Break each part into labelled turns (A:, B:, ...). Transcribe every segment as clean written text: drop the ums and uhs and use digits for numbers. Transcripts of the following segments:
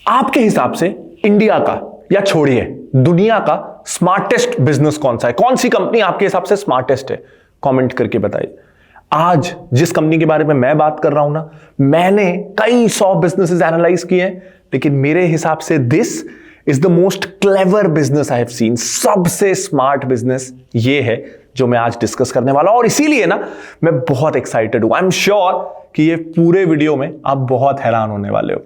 A: आपके हिसाब से इंडिया का या छोड़िए दुनिया का स्मार्टेस्ट बिजनेस कौन सा है? कौन सी कंपनी आपके हिसाब से स्मार्टेस्ट है? कमेंट करके बताइए। आज जिस कंपनी के बारे में मैं बात कर रहा हूं ना, मैंने कई 100 बिजनेसेस एनालाइज किए हैं, लेकिन मेरे हिसाब से this is the most clever business I have seen. सबसे स्मार्ट बिजनेस ये है जो मैं आज डिस्कस करने वाला हूं, और इसीलिए ना मैं बहुत एक्साइटेड हूं। आई एम श्योर कि ये पूरे वीडियो में आप बहुत हैरान होने वाले हो।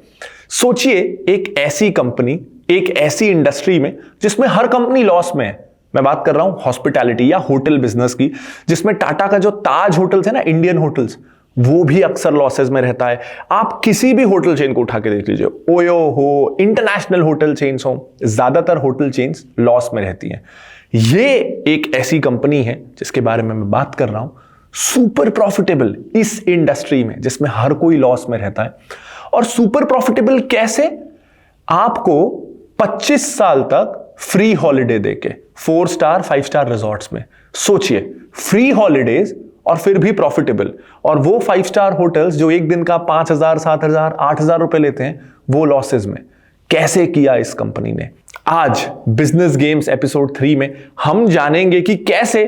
A: सोचिए, एक ऐसी कंपनी, एक ऐसी इंडस्ट्री में जिसमें हर कंपनी लॉस में है। मैं बात कर रहा हूं हॉस्पिटैलिटी या होटल बिजनेस की, जिसमें टाटा का जो ताज होटल्स है ना, इंडियन होटल्स, वो भी अक्सर लॉसेस में रहता है। आप किसी भी होटल चेन को उठा के देख लीजिए, ओयो हो, इंटरनेशनल होटल चेन्स हो, ज्यादातर होटल चेन्स लॉस में रहती हैं। ये एक ऐसी कंपनी है जिसके बारे में मैं बात कर रहा हूं, सुपर प्रॉफिटेबल इस इंडस्ट्री में जिसमें हर कोई लॉस में रहता है। और सुपर प्रॉफिटेबल कैसे? आपको 25 साल तक फ्री हॉलिडे देके 4 स्टार 5 स्टार रिजॉर्ट्स में। सोचिए, फ्री हॉलिडेज और फिर भी प्रॉफिटेबल। और वो 5 स्टार होटल्स जो एक दिन का 5,000 7,000 8,000 रुपए लेते हैं, वो लॉसेस में। कैसे किया इस कंपनी ने? आज बिजनेस गेम्स एपिसोड 3 में हम जानेंगे कि कैसे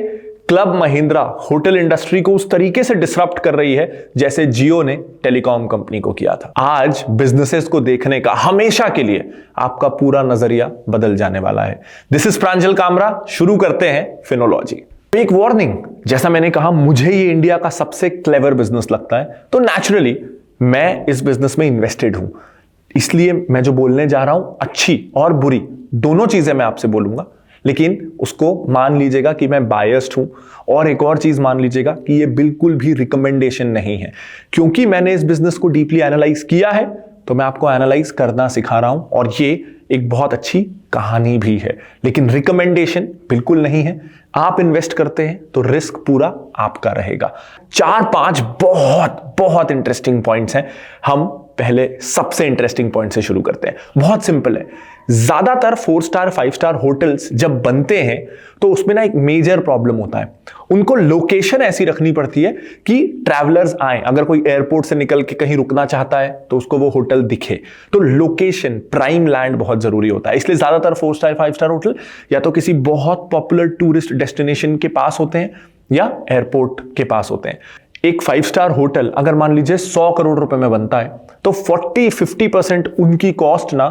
A: क्लब महिंद्रा होटल इंडस्ट्री को उस तरीके से डिसरप्ट कर रही है जैसे जियो ने टेलीकॉम कंपनी को किया था। आज बिजनेसेस को देखने का हमेशा के लिए आपका पूरा नजरिया बदल जाने वाला है। This is Pranjal Kamra. शुरू करते हैं फिनोलॉजी। एक वार्निंग, जैसा मैंने कहा, मुझे ये इंडिया का सबसे क्लेवर बिजनेस लगता है, तो नेचुरली मैं इस बिजनेस में इन्वेस्टेड हूं। इसलिए मैं जो बोलने जा रहा हूं, अच्छी और बुरी दोनों चीजें मैं आपसे बोलूंगा, लेकिन उसको मान लीजिएगा कि मैं बायस्ड हूं। और एक और चीज मान लीजिएगा कि ये बिल्कुल भी रिकमेंडेशन नहीं है, क्योंकि मैंने इस बिजनेस को डीपली एनालाइज किया है, तो मैं आपको एनालाइज करना सिखा रहा हूं। और ये एक बहुत अच्छी कहानी भी है, लेकिन रिकमेंडेशन बिल्कुल नहीं है। आप इन्वेस्ट करते हैं तो रिस्क पूरा आपका रहेगा। 4-5 बहुत बहुत इंटरेस्टिंग पॉइंट्स हैं। हम पहले सबसे इंटरेस्टिंग पॉइंट से शुरू करते हैं। बहुत सिंपल है। ज्यादातर 4 स्टार 5 स्टार होटल्स जब बनते हैं तो उसमें ना एक मेजर प्रॉब्लम होता है। उनको लोकेशन ऐसी रखनी पड़ती है कि ट्रैवलर्स आए, अगर कोई एयरपोर्ट से निकल के कहीं रुकना चाहता है तो उसको वो होटल दिखे। तो लोकेशन, प्राइम लैंड बहुत जरूरी होता है। इसलिए ज्यादातर 4 स्टार 5 स्टार होटल या तो किसी बहुत पॉपुलर टूरिस्ट डेस्टिनेशन के पास होते हैं या एयरपोर्ट के पास होते हैं। एक 5 स्टार होटल अगर मान लीजिए 100 करोड़ रुपए में बनता है, तो 40-50% उनकी कॉस्ट ना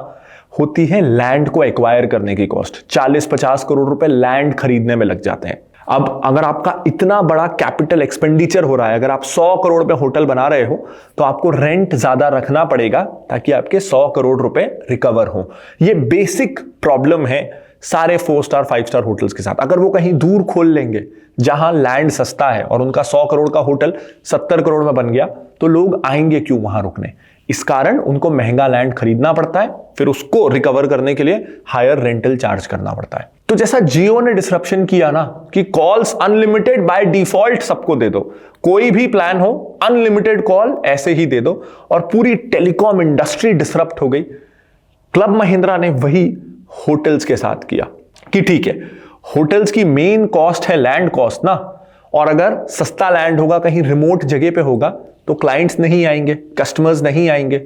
A: होती है लैंड को एक्वायर करने की कॉस्ट। 40-50 करोड़ रुपए लैंड खरीदने में लग जाते हैं। अब अगर आपका इतना बड़ा कैपिटल एक्सपेंडिचर हो रहा है, अगर आप 100 करोड़ पे होटल बना रहे हो, तो आपको रेंट ज्यादा रखना पड़ेगा ताकि आपके 100 करोड़ रुपए रिकवर हो। ये बेसिक प्रॉब्लम है सारे 4 स्टार 5 स्टार होटल्स के साथ। अगर वो कहीं दूर खोल लेंगे जहां लैंड सस्ता है और उनका 100 करोड़ का होटल 70 करोड़ में बन गया, तो लोग आएंगे क्यों वहां रुकने? इस कारण उनको महंगा लैंड खरीदना पड़ता है, फिर उसको रिकवर करने के लिए हायर रेंटल चार्ज करना पड़ता है। तो जैसा जियो ने डिसरप्शन किया ना कि कॉल्स अनलिमिटेड बाय डिफॉल्ट सबको दे दो, कोई भी प्लान हो अनलिमिटेड कॉल ऐसे ही दे दो, और पूरी टेलीकॉम इंडस्ट्री डिसरप्ट हो गई। क्लब महिंद्रा ने वही होटल्स के साथ किया कि ठीक है, होटल्स की मेन कॉस्ट है लैंड कॉस्ट ना, और अगर सस्ता लैंड होगा, कहीं रिमोट जगह पे होगा, तो क्लाइंट्स नहीं आएंगे, कस्टमर्स नहीं आएंगे।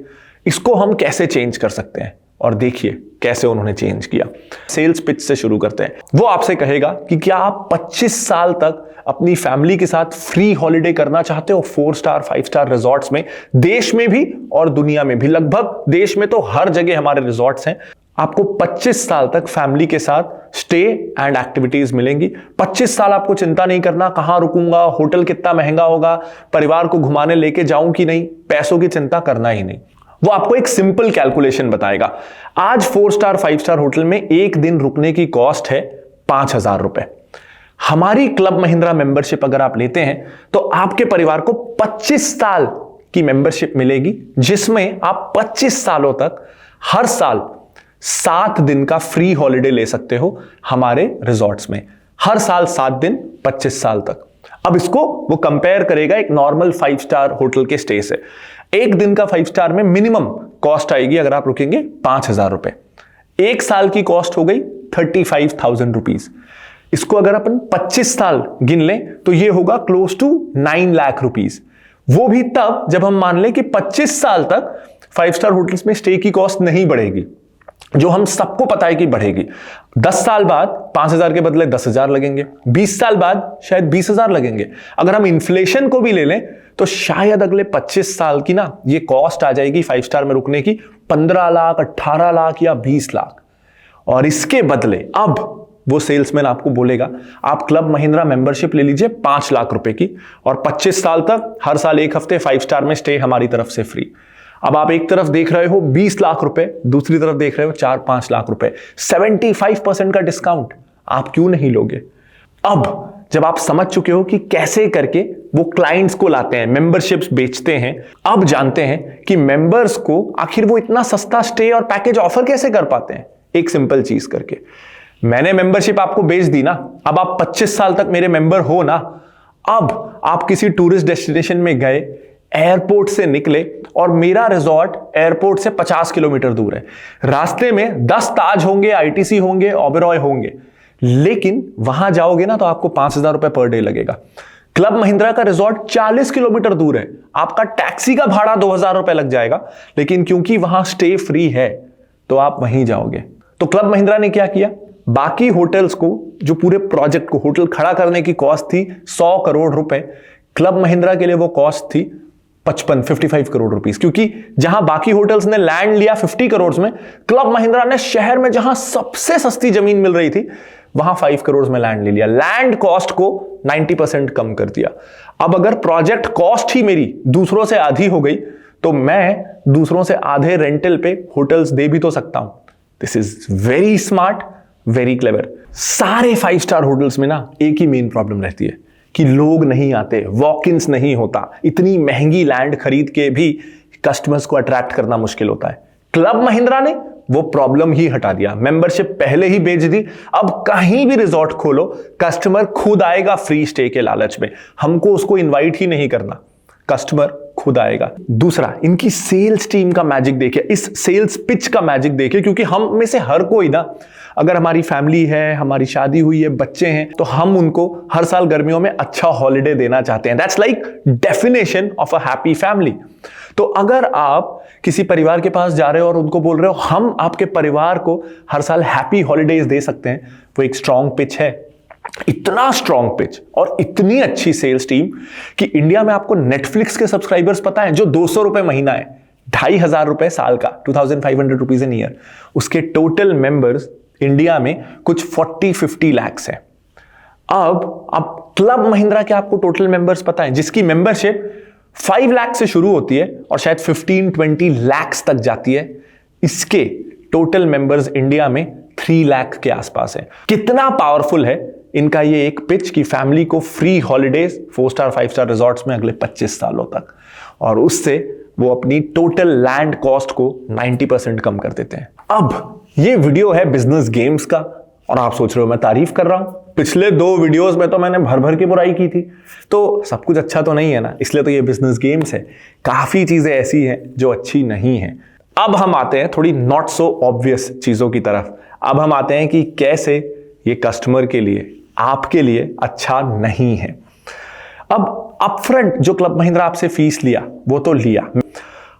A: इसको हम कैसे चेंज कर सकते हैं? और देखिए कैसे उन्होंने चेंज किया। सेल्स पिच से शुरू करते हैं। वो आपसे कहेगा कि क्या आप 25 साल तक अपनी फैमिली के साथ फ्री हॉलिडे करना चाहते हो 4 स्टार 5 स्टार रिजॉर्ट्स में, देश में भी और दुनिया में भी। लगभग देश में तो हर जगह हमारे रिजॉर्ट्स हैं। आपको 25 साल तक फैमिली के साथ स्टे एंड एक्टिविटीज मिलेंगी। 25 साल आपको चिंता नहीं करना कहां रुकूंगा, होटल कितना महंगा होगा, परिवार को घुमाने लेके जाऊं कि नहीं, पैसों की चिंता करना ही नहीं। वो आपको एक सिंपल कैलकुलेशन बताएगा। आज 4 स्टार 5 स्टार होटल में एक दिन रुकने की कॉस्ट है 5,000 रुपए। हमारी क्लब महिंद्रा मेंबरशिप अगर आप लेते हैं तो आपके परिवार को 25 साल की मेंबरशिप मिलेगी, जिसमें आप 25 सालों तक हर साल 7 दिन का फ्री हॉलिडे ले सकते हो हमारे रिजॉर्ट्स में। हर साल 7 दिन 25 साल तक। अब इसको वो कंपेयर करेगा एक नॉर्मल 5 स्टार होटल के स्टे से। एक दिन का 5 स्टार में मिनिमम कॉस्ट आएगी अगर आप रुकेंगे 5,000 रुपए। एक साल की कॉस्ट हो गई 35,000 रुपीज। इसको अगर अपन 25 साल गिन लें तो ये होगा क्लोज टू 9 लाख रुपीज। वो भी तब जब हम मान लें कि 25 साल तक 5 स्टार होटल्स में स्टे की कॉस्ट नहीं बढ़ेगी, जो हम सबको पता है कि बढ़ेगी। 10 साल बाद 5,000 के बदले 10,000 लगेंगे, 20 साल बाद शायद 20,000 लगेंगे। अगर हम इन्फ्लेशन को भी ले लें तो शायद अगले 25 साल की ना ये कॉस्ट आ जाएगी 5 स्टार में रुकने की 15 लाख, 18 लाख या 20 लाख। और इसके बदले अब वो सेल्समैन आपको बोलेगा आप क्लब महिंद्रा मेंबरशिप ले लीजिए 5 लाख रुपए की, और 25 साल तक हर साल 1 हफ्ते 5 स्टार में स्टे हमारी तरफ से फ्री। अब आप एक तरफ देख रहे हो 20 लाख रुपए, दूसरी तरफ देख रहे हो 4-5 लाख रुपए, 75% का डिस्काउंट। आप क्यों नहीं लोगे? अब जब आप समझ चुके हो कि कैसे करके वो क्लाइंट्स को लाते हैं, मेंबरशिप्स बेचते हैं, अब जानते हैं कि मेंबर्स को आखिर वो इतना सस्ता स्टे और पैकेज ऑफर कैसे कर पाते हैं। एक सिंपल चीज करके, मैंने मेंबरशिप आपको बेच दी ना, अब आप 25 साल तक मेरे मेंबर हो ना। अब आप किसी टूरिस्ट डेस्टिनेशन में गए, एयरपोर्ट से निकले और मेरा रिजॉर्ट एयरपोर्ट से 50 किलोमीटर दूर है, रास्ते में 10 ताज होंगे, आईटीसी होंगे, ओबेरॉय होंगे, लेकिन वहां जाओगे ना तो आपको 5,000 रुपए पर डे लगेगा। क्लब महिंद्रा का रिजॉर्ट 40 किलोमीटर दूर है, आपका टैक्सी का भाड़ा 2,000 रुपए लग जाएगा, लेकिन क्योंकि वहां स्टे फ्री है तो आप वहीं जाओगे। तो क्लब महिंद्रा ने क्या किया, बाकी होटल्स को, जो पूरे प्रोजेक्ट को होटल खड़ा करने की कॉस्ट थी 100 करोड़ रुपए, क्लब महिंद्रा के लिए वो कॉस्ट थी 55 करोड़ रुपीस। क्योंकि जहां बाकी होटल्स ने लैंड लिया 50 करोड़ में, क्लब महिंद्रा ने शहर में जहां सबसे सस्ती जमीन मिल रही थी वहां 5 करोड़ में लैंड ले लिया, लैंड कॉस्ट को 90% कम कर दिया। अब अगर प्रोजेक्ट कॉस्ट ही मेरी दूसरों से आधी हो गई तो मैं दूसरों से आधे रेंटल पे होटल्स दे भी तो सकता हूं। This is very smart, very clever. सारे 5 स्टार होटल्स में ना एक ही मेन प्रॉब्लम रहती है कि लोग नहीं आते, वॉक-इन्स नहीं होता। इतनी महंगी लैंड खरीद के भी कस्टमर्स को अट्रैक्ट करना मुश्किल होता है। क्लब महिंद्रा ने वो प्रॉब्लम ही हटा दिया, मेंबरशिप पहले ही बेच दी। अब कहीं भी रिजॉर्ट खोलो, कस्टमर खुद आएगा फ्री स्टे के लालच में, हमको उसको इनवाइट ही नहीं करना, कस्टमर खुद आएगा। दूसरा, इनकी सेल्स टीम का मैजिक देखिए, इस सेल्स पिच का मैजिक देखिए, क्योंकि हम में से हर कोई ना, अगर हमारी फैमिली है, हमारी शादी हुई है, बच्चे हैं, तो हम उनको हर साल गर्मियों में अच्छा हॉलिडे देना चाहते हैं। That's like definition of a happy family. तो अगर आप किसी परिवार के पास जा रहे हो और उनको बोल रहे हो हम आपके परिवार को हर साल हैप्पी हॉलिडेज दे सकते हैं, वो एक स्ट्रॉन्ग पिच है। इतना स्ट्रॉन्ग पिच और इतनी अच्छी सेल्स टीम कि इंडिया में आपको नेटफ्लिक्स के सब्सक्राइबर्स पता है जो 200 रुपए महीना है, 2,500 रुपए साल का, 2,500 रुपीज इन ईयर, उसके टोटल मेंबर्स इंडिया में कुछ 40-50 लाख है। अब क्लब महिंद्रा के आपको टोटल मेंबर्स पता है, जिसकी मेंबरशिप 5 लाख से शुरू होती है और शायद 15-20 लाख तक जाती है। इसके टोटल मेंबर्स इंडिया में 3 लाख के आसपास है। कितना पावरफुल है इनका ये एक पिच कि फैमिली को free holidays 4 star 5 star resorts में अगले 25 सालों तक, और उससे वो अपनी टोटल लैंड कॉस्ट को 90% कम कर देते हैं। अब ये वीडियो है बिजनेस गेम्स का, और आप सोच रहे हो मैं तारीफ कर रहा हूं। पिछले 2 वीडियोस में तो मैंने भर भर की बुराई की थी, तो सब कुछ अच्छा तो नहीं है ना, इसलिए तो ये बिजनेस गेम्स है। काफी चीजें ऐसी हैं जो अच्छी नहीं है। अब हम आते हैं थोड़ी नॉट सो ऑब्वियस चीजों की तरफ। अब हम आते हैं कि कैसे ये कस्टमर के लिए, आपके लिए अच्छा नहीं है। अब अपफ्रंट जो क्लब महिंद्रा आपसे फीस लिया वो तो लिया,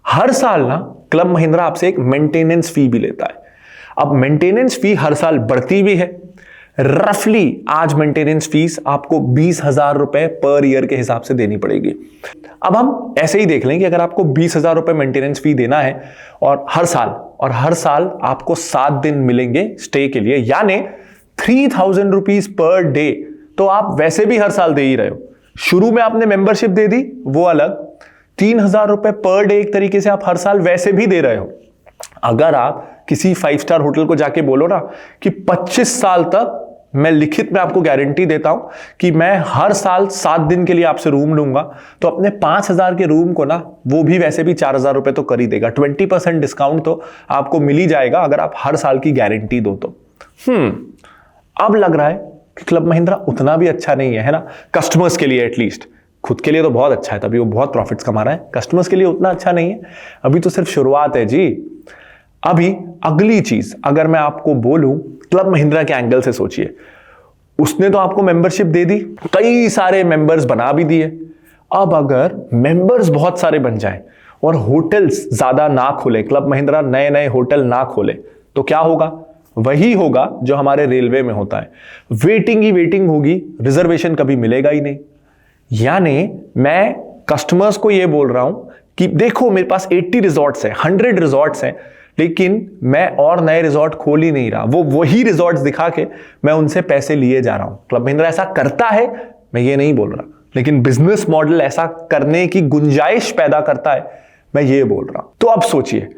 A: हर साल ना क्लब महिंद्रा आपसे एक मेंटेनेंस फी भी लेता है। अब मेंटेनेंस फी हर साल बढ़ती भी है। रफली आज मेंटेनेंस फीस आपको 20,000 रुपए पर ईयर के हिसाब से देनी पड़ेगी। अब हम ऐसे ही देख लें कि अगर आपको 20,000 रुपए मेंटेनेंस फी देना है और हर साल आपको 7 दिन मिलेंगे स्टे के लिए, यानी 3,000 रुपीज पर डे, तो आप वैसे भी हर साल दे ही रहे हो। शुरू में आपने मेंबरशिप दे दी, वो अलग, 3,000 रुपए पर डे एक तरीके से आप हर साल वैसे भी दे रहे हो। अगर आप किसी 5 स्टार होटल को जाके बोलो ना कि 25 साल तक मैं लिखित में आपको गारंटी देता हूं कि मैं हर साल 7 दिन के लिए आपसे रूम लूंगा, तो अपने 5,000 के रूम को ना वो भी वैसे भी 4,000 रुपए तो कर ही देगा। 20% डिस्काउंट तो आपको मिल ही जाएगा अगर आप हर साल की गारंटी दो तो। अब लग रहा है कि क्लब महिंद्रा उतना भी अच्छा नहीं है ना, कस्टमर्स के लिए एटलीस्ट। खुद के लिए तो बहुत अच्छा है, तभी वो बहुत प्रॉफिट्स कमा रहा है, कस्टमर्स के लिए उतना अच्छा नहीं है। अभी तो सिर्फ शुरुआत है जी। अभी अगली चीज अगर मैं आपको बोलूं, क्लब महिंद्रा के एंगल से सोचिए, उसने तो आपको मेंबरशिप दे दी, कई सारे मेंबर्स बना भी दिए। अब अगर मेंबर्स बहुत सारे बन जाएं और होटल्स ज्यादा ना खोले, क्लब महिंद्रा नए नए होटल ना खोले, तो क्या होगा? वही होगा जो हमारे रेलवे में होता है, वेटिंग ही वेटिंग होगी, रिजर्वेशन कभी मिलेगा ही नहीं। यानी मैं कस्टमर्स को यह बोल रहा हूं कि देखो मेरे पास 80 रिजॉर्ट्स हैं, 100 रिजॉर्ट्स हैं, लेकिन मैं और नए रिजॉर्ट खोल ही नहीं रहा, वो वही रिजॉर्ट्स दिखा के मैं उनसे पैसे लिए जा रहा हूं। क्लब महिंद्रा ऐसा करता है, मैं ये नहीं बोल रहा, लेकिन बिजनेस मॉडल ऐसा करने की गुंजाइश पैदा करता है, मैं ये बोल रहा हूं। तो अब सोचिए,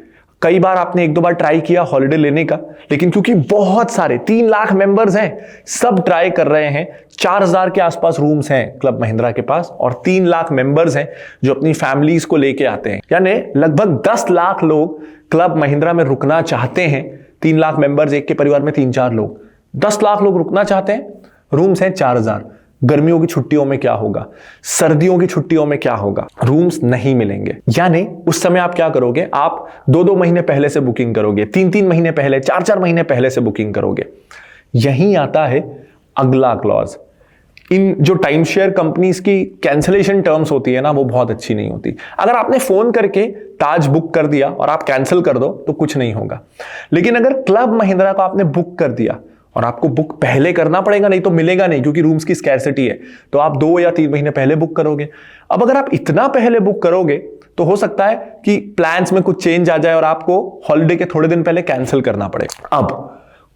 A: कई बार आपने एक दो बार ट्राई किया हॉलिडे लेने का, लेकिन क्योंकि बहुत सारे 3 लाख मेंबर्स हैं, सब ट्राई कर रहे हैं, 4000 के आसपास रूम्स हैं क्लब महिंद्रा के पास, और 3 लाख मेंबर्स हैं जो अपनी फैमिलीज को लेके आते हैं, यानी लगभग 10 लाख लोग क्लब महिंद्रा में रुकना चाहते हैं। 3 लाख मेंबर्स, एक के परिवार में 3-4 लोग, 10 लाख लोग रुकना चाहते हैं, रूम्स हैं 4000। गर्मियों की छुट्टियों में क्या होगा, सर्दियों की छुट्टियों में क्या होगा? रूम्स नहीं मिलेंगे। यानी उस समय आप क्या करोगे? आप 2-2 महीने पहले से बुकिंग करोगे, 3-3 महीने पहले, 4-4 महीने पहले से बुकिंग करोगे। यहीं आता है अगला क्लॉज। इन जो टाइम शेयर कंपनीज की कैंसिलेशन टर्म्स होती है ना, वो बहुत अच्छी नहीं होती। अगर आपने फोन करके ताज बुक कर दिया और आप कैंसिल कर दो तो कुछ नहीं होगा, लेकिन अगर क्लब महिंद्रा को आपने बुक कर दिया और आपको बुक पहले करना पड़ेगा, नहीं तो मिलेगा नहीं, क्योंकि रूम्स की स्कैर्सिटी है, तो आप 2 या 3 महीने पहले बुक करोगे। अब अगर आप इतना पहले बुक करोगे तो हो सकता है कि प्लान्स में कुछ चेंज आ जाए और आपको हॉलिडे के थोड़े दिन पहले कैंसिल करना पड़े। अब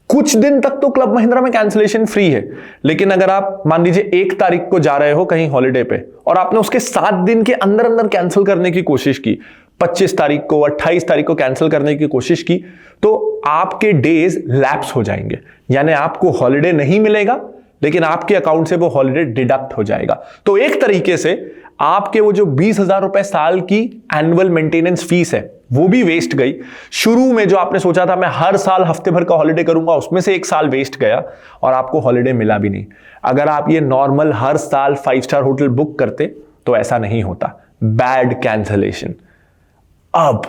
A: कुछ दिन तक तो क्लब महिंद्रा में कैंसिलेशन फ्री है, लेकिन अगर आप मान लीजिए 1 तारीख को जा रहे हो कहीं हॉलिडे पे और आपने उसके 7 दिन के अंदर अंदर कैंसिल करने की कोशिश की, 25 तारीख को, 28 तारीख को कैंसिल करने की कोशिश की, तो आपके डेज लैप्स हो जाएंगे, यानी आपको हॉलिडे नहीं मिलेगा, लेकिन आपके अकाउंट से वो हॉलिडे डिडक्ट हो जाएगा। तो एक तरीके से आपके वो जो 20,000 रुपए साल की एनुअल मेंटेनेंस फीस है वो भी वेस्ट गई। शुरू में जो आपने सोचा था मैं हर साल हफ्ते भर का हॉलिडे करूंगा, उसमें से 1 साल वेस्ट गया और आपको हॉलिडे मिला भी नहीं। अगर आप ये नॉर्मल हर साल 5 स्टार होटल बुक करते तो ऐसा नहीं होता। Bad cancellation. अब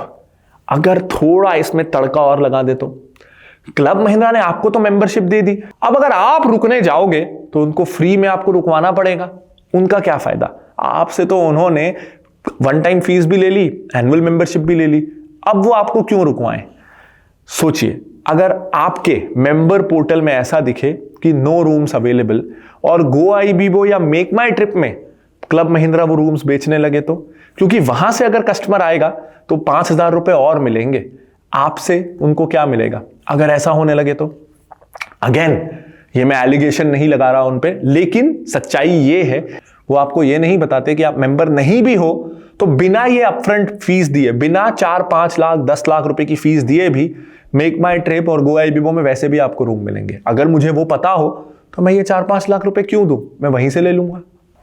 A: अगर थोड़ा इसमें तड़का और लगा दे तो क्लब महिंद्रा ने आपको तो मेंबरशिप दे दी, अब अगर आप रुकने जाओगे तो उनको फ्री में आपको रुकवाना पड़ेगा। उनका क्या फायदा? आपसे तो उन्होंने 1 टाइम फीस भी ले ली, एनुअल मेंबरशिप भी ले ली, अब वो आपको क्यों रुकवाएं? सोचिए, अगर आपके मेंबर पोर्टल में ऐसा दिखे कि नो रूम्स अवेलेबल और GoIbibo या मेक माई ट्रिप में क्लब महिंद्रा वो रूम्स बेचने लगे, तो क्योंकि वहां से अगर कस्टमर आएगा तो 5,000 रुपए और मिलेंगे, आपसे उनको क्या मिलेगा? अगर ऐसा होने लगे तो अगेन ये मैं एलिगेशन नहीं लगा रहा उन पे, लेकिन सच्चाई ये है, वो आपको ये नहीं बताते कि आप मेंबर नहीं भी हो तो बिना ये अपफ्रंट फीस दिए, बिना 4-5 लाख 10 लाख रुपए की फीस दिए भी मेक माई ट्रिप और GoIbibo में वैसे भी आपको रूम मिलेंगे। अगर मुझे वो पता हो तो मैं ये 4-5 लाख रुपए क्यों दूं, मैं वहीं से ले लूंगा।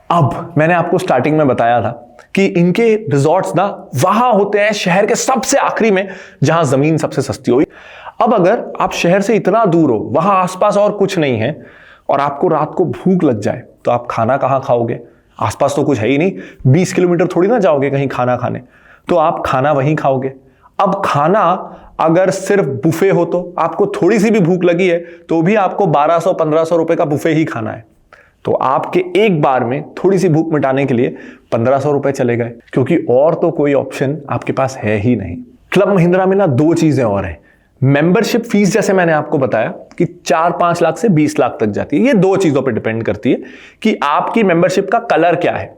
A: अब मैंने आपको स्टार्टिंग में बताया था कि इनके रिजॉर्ट्स ना वहां होते हैं शहर के सबसे आखिरी में, जहां जमीन सबसे सस्ती हुई। अब अगर आप शहर से इतना दूर हो, वहां आसपास और कुछ नहीं है, और आपको रात को भूख लग जाए तो आप खाना कहां खाओगे? आसपास तो कुछ है ही नहीं, 20 किलोमीटर थोड़ी ना जाओगे कहीं खाना खाने, तो आप खाना वहीं खाओगे। अब खाना अगर सिर्फ बुफे हो तो आपको थोड़ी सी भी भूख लगी है तो भी आपको 1200-1500 रुपए का बुफे ही खाना है, तो आपके एक बार में थोड़ी सी भूख मिटाने के लिए 1500 रुपए चले गए, क्योंकि और तो कोई ऑप्शन आपके पास है ही नहीं। क्लब महिंद्रा में ना 2 चीजें और हैं। मेंबरशिप फीस जैसे मैंने आपको बताया कि 4-5 लाख से 20 लाख तक जाती है, ये 2 चीजों पर डिपेंड करती है कि आपकी मेंबरशिप का कलर क्या है।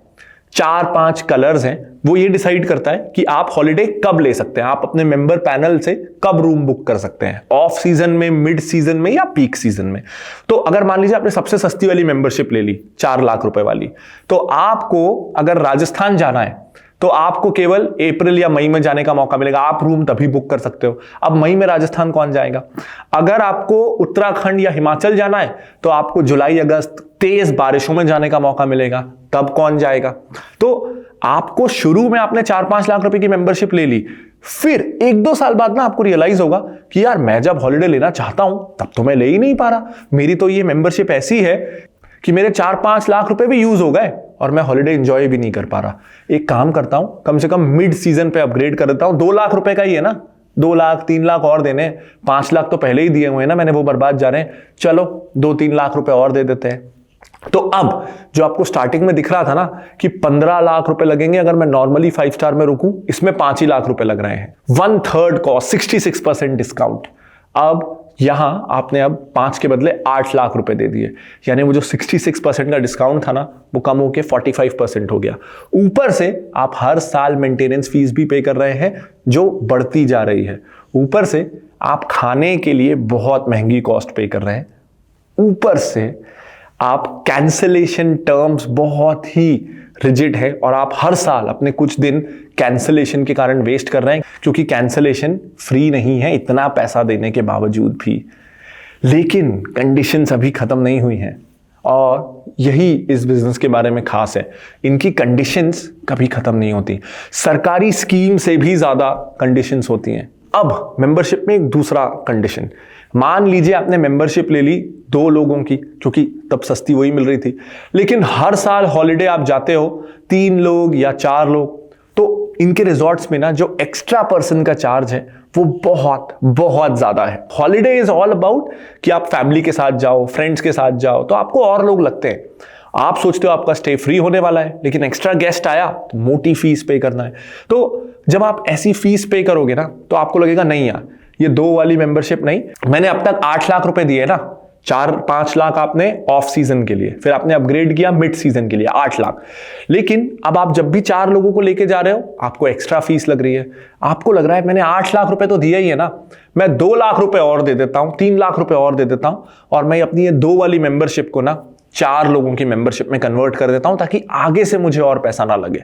A: 4-5 कलर्स हैं, वो ये डिसाइड करता है कि आप हॉलिडे कब ले सकते हैं, आप अपने मेंबर पैनल से कब रूम बुक कर सकते हैं, ऑफ सीजन में, मिड सीजन में या पीक सीजन में। तो अगर मान लीजिए आपने सबसे सस्ती वाली मेंबरशिप ले ली 4 लाख रुपए वाली, तो आपको अगर राजस्थान जाना है तो आपको केवल अप्रैल या मई में जाने का मौका मिलेगा, आप रूम तभी बुक कर सकते हो। अब मई में राजस्थान कौन जाएगा? अगर आपको उत्तराखंड या हिमाचल जाना है तो आपको जुलाई अगस्त तेज बारिशों में जाने का मौका मिलेगा, तब कौन जाएगा? तो आपको शुरू में आपने 4-5 लाख रुपए की मेंबरशिप ले ली, फिर 1-2 साल बाद ना आपको रियलाइज होगा कि यार मैं जब हॉलिडे लेना चाहता हूं तब तो मैं ले ही नहीं पा रहा, मेरी तो ये मेंबरशिप ऐसी है कि मेरे 4-5 लाख रुपए भी यूज हो गए और मैं हॉलिडे एंजॉय भी नहीं कर पा रहा। एक काम करता हूं, कम से कम मिड सीजन पे अपग्रेड कर देता हूं। 2 लाख रुपए का ही है ना, 2 लाख 3 लाख और देने, 5 लाख तो पहले ही दिए हुए हैं ना मैंने, वो बर्बाद जा रहे हैं, चलो 2-3 लाख रुपए और दे देते हैं। तो अब जो आपको स्टार्टिंग में दिख रहा था ना कि 15 लाख रुपए लगेंगे अगर मैं नॉर्मली 5 स्टार में रुकूं, इसमें 5 ही लाख रुपए लग रहे हैं। 1/3 कॉस्ट, 66% डिस्काउंट। अब यहां आपने अब 5 के बदले 8 लाख रुपए दे दिए, यानी वो जो 66% का डिस्काउंट था ना वो कम होकर 45% हो गया। ऊपर से आप हर साल मेंटेनेंस फीस भी पे कर रहे हैं जो बढ़ती जा रही है। ऊपर से आप खाने के लिए बहुत महंगी कॉस्ट पे कर रहे हैं। ऊपर से आप कैंसलेशन टर्म्स बहुत ही रिजिड है और आप हर साल अपने कुछ दिन कैंसलेशन के कारण वेस्ट कर रहे हैं, क्योंकि कैंसलेशन फ्री नहीं है इतना पैसा देने के बावजूद भी। लेकिन कंडीशंस अभी खत्म नहीं हुई हैं और यही इस बिजनेस के बारे में खास है, इनकी कंडीशंस कभी खत्म नहीं होती। सरकारी स्कीम से भी ज्यादा कंडीशंस होती हैं। अब मेंबरशिप में एक दूसरा कंडीशन, मान लीजिए आपने मेंबरशिप ले ली 2 लोगों की, क्योंकि तब सस्ती वही मिल रही थी, लेकिन हर साल हॉलिडे आप जाते हो 3 लोग या 4 लोग, तो इनके रिजॉर्ट्स में ना जो एक्स्ट्रा पर्सन का चार्ज है वो बहुत बहुत ज्यादा है। हॉलिडे इज ऑल अबाउट कि आप फैमिली के साथ जाओ, फ्रेंड्स के साथ जाओ, तो आपको और लोग लगते हैं। आप सोचते हो आपका स्टे फ्री होने वाला है, लेकिन एक्स्ट्रा गेस्ट आया तो मोटी फीस पे करना है। तो जब आप ऐसी फीस पे करोगे ना तो आपको लगेगा नहीं यार, ये 2 वाली मेंबरशिप नहीं, मैंने अब तक 8 लाख रुपए दिए ना, 4-5 लाख आपने ऑफ सीजन के लिए, फिर आपने अपग्रेड किया मिड सीजन के लिए 8 लाख, लेकिन अब आप जब भी 4 लोगों को लेके जा रहे हो आपको एक्स्ट्रा फीस लग रही है। आपको लग रहा है मैंने 8 लाख रुपए तो दिया ही है ना, मैं 2 लाख रुपए और दे देता हूं, 3 लाख रुपए और दे देता हूं और मैं अपनी ये 2 वाली मेंबरशिप को ना 4 लोगों की मेंबरशिप में कन्वर्ट कर देता हूं ताकि आगे से मुझे और पैसा ना लगे।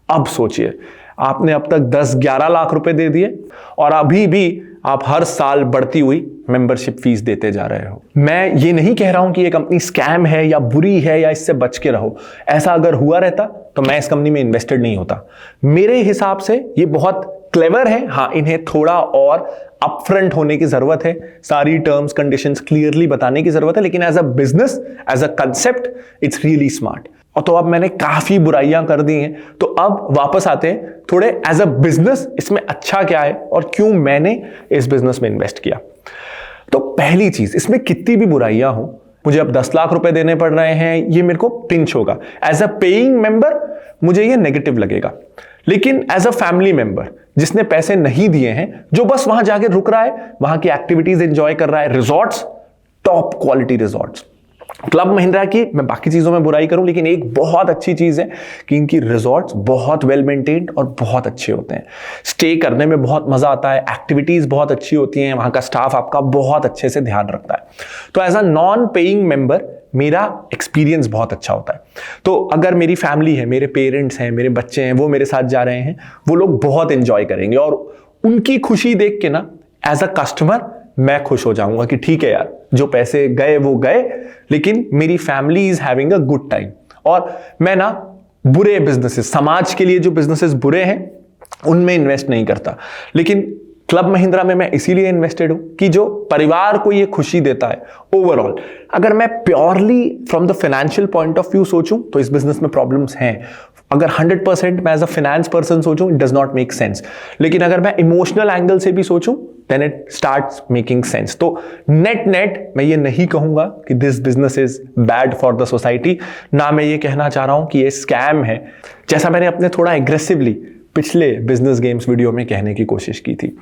A: अब सोचिए, आपने अब तक 10-11 लाख रुपए दे दिए और अभी भी आप हर साल बढ़ती हुई मेंबरशिप फीस देते जा रहे हो। मैं ये नहीं कह रहा हूं कि ये कंपनी स्कैम है या बुरी है या इससे बच के रहो, ऐसा अगर हुआ रहता तो मैं इस कंपनी में इन्वेस्टेड नहीं होता। मेरे हिसाब से ये बहुत क्लेवर है, हाँ इन्हें थोड़ा और अपफ्रंट होने की जरूरत है, सारी टर्म्स कंडीशंस क्लियरली बताने की जरूरत है, लेकिन as a business, as a concept it's really smart. और तो अब मैंने काफी बुराइयां कर दी हैं, तो अब वापस आते हैं थोड़े एज अ बिजनेस इसमें अच्छा क्या है और क्यों मैंने इस बिजनेस में इन्वेस्ट किया। तो पहली चीज, इसमें कितनी भी बुराइयां हो, मुझे अब 10 लाख रुपए देने पड़ रहे हैं, ये मेरे को पिंच होगा। एज अ पेइंग मेंबर मुझे ये नेगेटिव लगेगा, लेकिन एज अ फैमिली मेंबर जिसने पैसे नहीं दिए हैं, जो बस वहां जाके रुक रहा है, वहां की एक्टिविटीज एंजॉय कर रहा है, resorts top quality resorts. Club Mahindra की मैं बाकी चीजों में बुराई करूं, लेकिन एक बहुत अच्छी चीज है कि इनकी रिजॉर्ट्स बहुत वेल मेंटेन्ड और बहुत अच्छे होते हैं। स्टे करने में बहुत मजा आता है, एक्टिविटीज बहुत अच्छी होती हैं, वहां का स्टाफ आपका बहुत अच्छे से ध्यान रखता है। तो as a non paying member मेरा एक्सपीरियंस बहुत अच्छा होता है। तो अगर मेरी फैमिली है, मेरे पेरेंट्स हैं, मेरे बच्चे हैं, वो मेरे साथ जा रहे हैं, वो लोग बहुत एंजॉय करेंगे और उनकी खुशी देख के ना एज अ कस्टमर मैं खुश हो जाऊंगा कि ठीक है यार, जो पैसे गए वो गए, लेकिन मेरी family is having a good time. और मैं ना बुरे बिजनेसेस, समाज के लिए जो बिजनेसेस बुरे हैं उनमें इन्वेस्ट नहीं करता, लेकिन क्लब महिंद्रा में मैं इसीलिए इन्वेस्टेड हूं कि जो परिवार को ये खुशी देता है ओवरऑल। अगर मैं purely from the financial point of view सोचूं तो इस बिजनेस में प्रॉब्लम्स हैं। अगर 100% मैं एज अ फाइनेंस पर्सन सोचूं, it does not make sense, लेकिन अगर मैं इमोशनल एंगल से भी सोचूं then it starts making sense. तो नेट नेट मैं ये नहीं कहूंगा कि this business is bad for the society, ना मैं ये कहना चाह रहा हूं कि ये स्कैम है, जैसा मैंने अपने थोड़ा एग्रेसिवली पिछले बिजनेस गेम्स वीडियो में कहने की कोशिश की थी।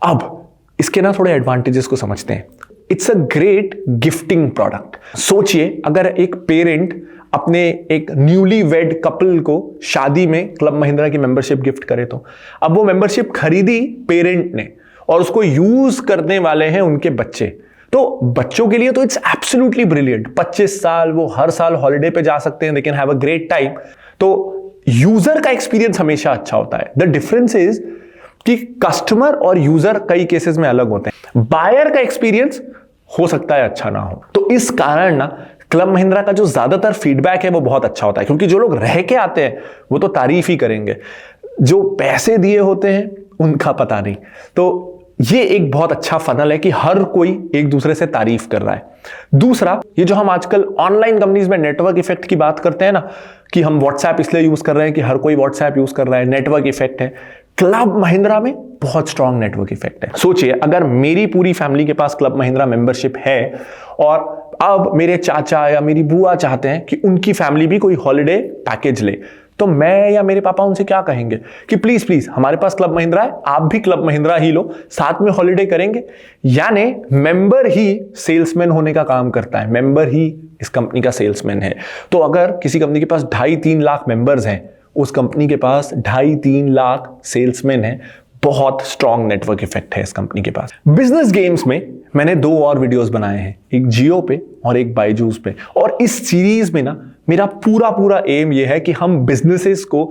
A: अब इसके ना थोड़े एडवांटेजेस को समझते हैं। It's a great gifting product. सोचिए अगर एक पेरेंट अपने एक न्यूली वेड कपल को शादी में क्लब महिंद्रा की मेंबरशिप गिफ्ट करे, तो अब वो मेंबरशिप खरीदी पेरेंट ने और उसको यूज करने वाले हैं उनके बच्चे, तो बच्चों के लिए तो इट्स एब्सोल्युटली ब्रिलियंट। 25 साल वो हर साल हॉलिडे पे जा सकते हैं, they can have a great time. तो यूजर का एक्सपीरियंस हमेशा अच्छा होता है। द डिफरेंस इज कि कस्टमर और यूजर कई केसेस में अलग होते हैं। बायर का एक्सपीरियंस हो सकता है अच्छा ना हो। तो इस कारण ना क्लब महिंद्रा का जो ज्यादातर फीडबैक है वो बहुत अच्छा होता है, क्योंकि जो लोग रह के आते हैं वो तो तारीफ ही करेंगे, जो पैसे दिए होते हैं उनका पता नहीं। तो ये एक बहुत अच्छा फनल है कि हर कोई एक दूसरे से तारीफ कर रहा है। दूसरा, ये जो हम आजकल ऑनलाइन कंपनीज में नेटवर्क इफेक्ट की बात करते हैं ना, कि हम व्हाट्सएप इसलिए यूज कर रहे हैं कि हर कोई व्हाट्सएप यूज कर रहा है, नेटवर्क इफेक्ट है। क्लब महिंद्रा में बहुत स्ट्रॉन्ग नेटवर्क इफेक्ट है। सोचिए, अगर मेरी पूरी फैमिली के पास क्लब महिंद्रा मेंबरशिप है और अब मेरे चाचा या मेरी बुआ चाहते हैं कि उनकी फैमिली भी कोई हॉलिडे पैकेज ले, तो मैं या मेरे पापा उनसे क्या कहेंगे कि प्लीज प्लीज हमारे पास क्लब महिंद्रा है, आप भी क्लब महिंद्रा ही लो, साथ में हॉलिडे करेंगे। यानी मेंबर ही सेल्समैन होने का काम करता है, मेंबर ही इस कंपनी का सेल्समैन है। तो अगर किसी कंपनी के पास 2.5-3 लाख मेंबर्स हैं, उस कंपनी के पास 2.5-3 लाख सेल्समैन हैं, बहुत स्ट्रॉन्ग नेटवर्क इफेक्ट है इस कंपनी के पास। बिजनेस गेम्स में मैंने 2 और वीडियोस बनाए हैं, एक जियो पे और एक बायजूस पे, और इस सीरीज में ना मेरा पूरा एम ये है कि हम बिजनेसेस को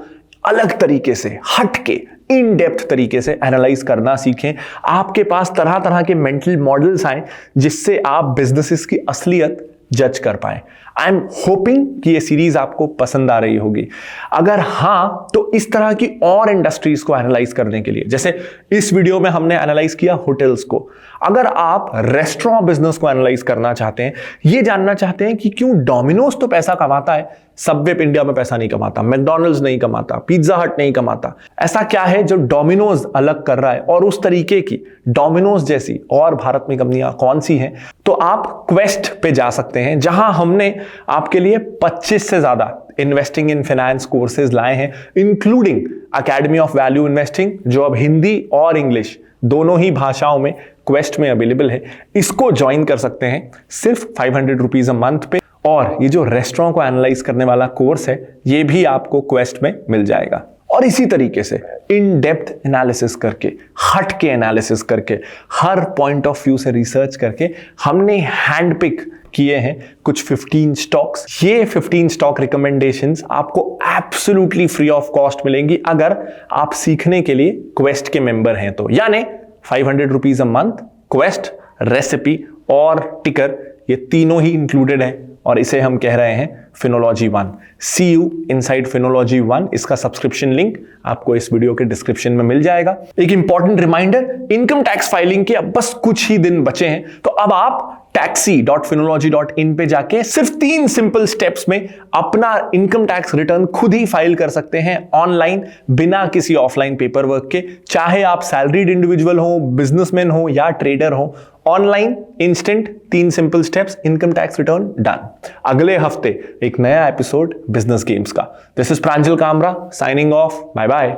A: अलग तरीके से, हट के, इन डेप्थ तरीके से एनालाइज करना सीखें। आपके पास तरह तरह के मेंटल मॉडल्स आए जिससे आप बिजनेसेस की असलियत जज कर पाए। आई एम होपिंग कि ये सीरीज आपको पसंद आ रही होगी। अगर हां, तो इस तरह की और इंडस्ट्रीज को एनालाइज करने के लिए, जैसे इस वीडियो में हमने एनालाइज किया होटल्स को, अगर आप रेस्टोरेंट बिजनेस को एनालाइज करना चाहते हैं, ये जानना चाहते हैं कि क्यों डोमिनोज तो पैसा कमाता है, सबवे इंडिया में पैसा नहीं कमाता, मैकडॉनल्ड्स नहीं कमाता, पिज्जा हट नहीं कमाता, ऐसा क्या है जो डोमिनोज अलग कर रहा है, और उस तरीके की डोमिनोज जैसी और भारत में कंपनियां कौन सी हैं, तो आप क्वेस्ट पे जा सकते हैं, जहां हमने आपके लिए 25 से ज्यादा इन्वेस्टिंग इन फाइनेंस कोर्सेज लाए हैं, including academy of value investing, जो अब हिंदी और इंग्लिश दोनों ही भाषाओं में क्वेस्ट में अवेलेबल है। इसको ज्वाइन कर सकते हैं सिर्फ 500 रुपीज अ मंथ पे, और ये जो रेस्टोरेंट को एनालाइज करने वाला कोर्स है, ये भी आपको क्वेस्ट में मिल जाएगा। और इसी तरीके से इन डेप्थ एनालिसिस करके, हट के एनालिसिस करके, हर पॉइंट ऑफ व्यू से रिसर्च करके हमने हैंड पिक किए हैं कुछ 15 स्टॉक्स। ये 15 स्टॉक रिकमेंडेशंस आपको एब्सोल्युटली फ्री ऑफ कॉस्ट मिलेंगी अगर आप सीखने के लिए क्वेस्ट के मेंबर हैं तो। यानी 500 rupees a month, quest, recipe और टिकर, ये तीनों ही इंक्लूडेड है, और इसे हम कह रहे हैं फिनोलॉजी 1। सी यू इनसाइड फिनोलॉजी 1। इसका सब्सक्रिप्शन लिंक आपको इस वीडियो के डिस्क्रिप्शन में मिल जाएगा। एक important reminder, income tax filing के अब बस कुछ ही दिन बचे हैं, तो अब आप taxi.phinology.in पे जाके सिर्फ 3 सिंपल स्टेप्स में अपना इनकम टैक्स रिटर्न खुद ही फाइल कर सकते हैं ऑनलाइन, बिना किसी ऑफलाइन पेपर वर्क के। चाहे आप सैलरीड इंडिविजुअल हो, बिजनेसमैन हो या ट्रेडर हो, online instant 3 simple steps, income tax return done. अगले हफ्ते एक नया एपिसोड बिजनेस गेम्स का। This is Pranjal Kamra signing off. Bye bye.